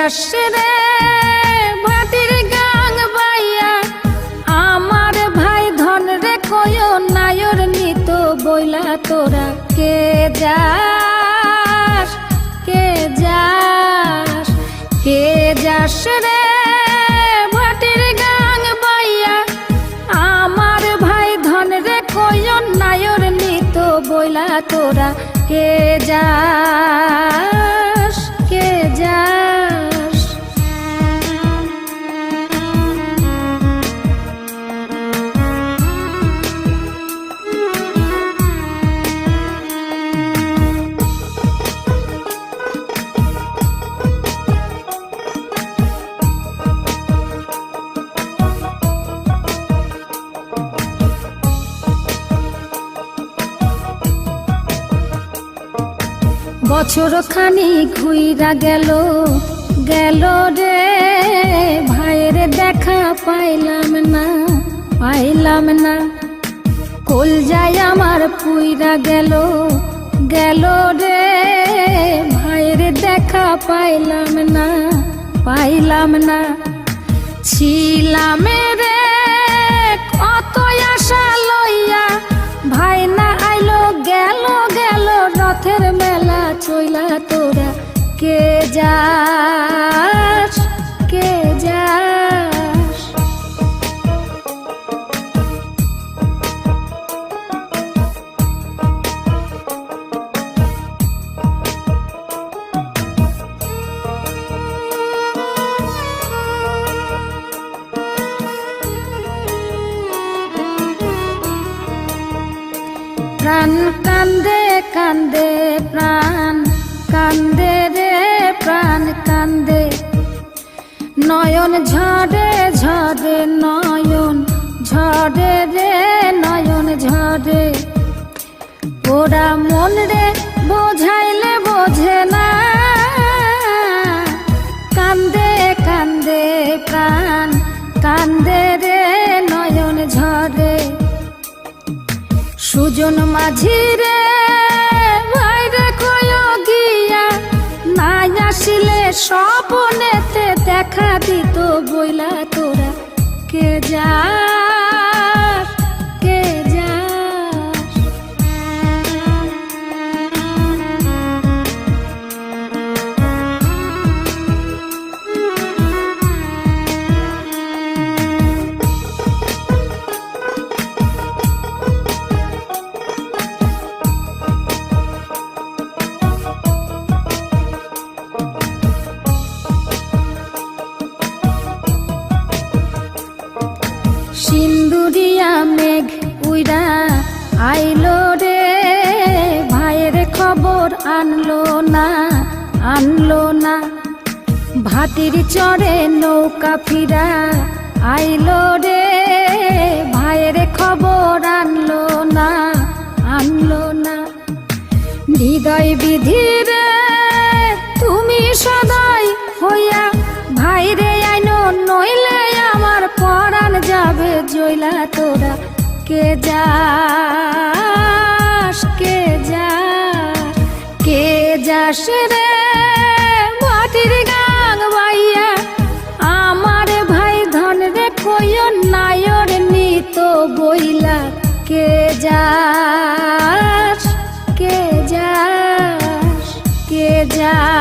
যাস রে ভাটির গাং বাইয়া আমার ভাই ধন রে কয় নায়র নিত বইলা তোরা কে যাস কে যাস কে যাস রে ভাটির গাং বাইয়া আমার ভাই ধন রে কয় নায়র নিত বইলা তোরা কে যাস কে যাস বছর খানি ঘুইরা গেল গেল রে ভাইয়ের দেখা পাইলাম না কল যায় আমার পুইরা গেল গেল রে ভাইয়ের দেখা পাইলাম না ছিলাম রে কত আশা লইয়া ভাই না আইলো গেল গেল রথের মেলা চইলা তোরা কে যাস কে যাস প্রাণ কান্দে কান্দে প্রাণ কান্দে রে প্রাণ কান্দে নয়ন ঝরে ঝরে নয়ন ঝরে রে নয়ন ঝরে ওরা মন রে বোঝাইলে বোঝে না কান্দে কান্দে প্রাণ কান্দে রে নয়ন ঝরে সুজন মাঝি রে ভাই রে কয় গিয়া নাই আসিলে স্বপনেতে দেখা দিত বইলা তোরা কে যাস কে যাস সিন্দুরিয়া মেঘ উইরা আইলো রে ভাইয়ের খবর আনলো না ভাটির চড়ে নৌকা ফিরা আইলো রে ভাইয়ের খবর আনলো না হৃদয় বিধি রে তুমি সদাই হইয়া ভাইরে আইনো নইলে আমার পরাণ যাবে জইলা তোরা কে যাস কে যাস কে যাস রে ভাটির গাং বাইয়া আমার ভাই ধন রে কয় নায়র নিত বইলা কে যাস কে যাস কে যাস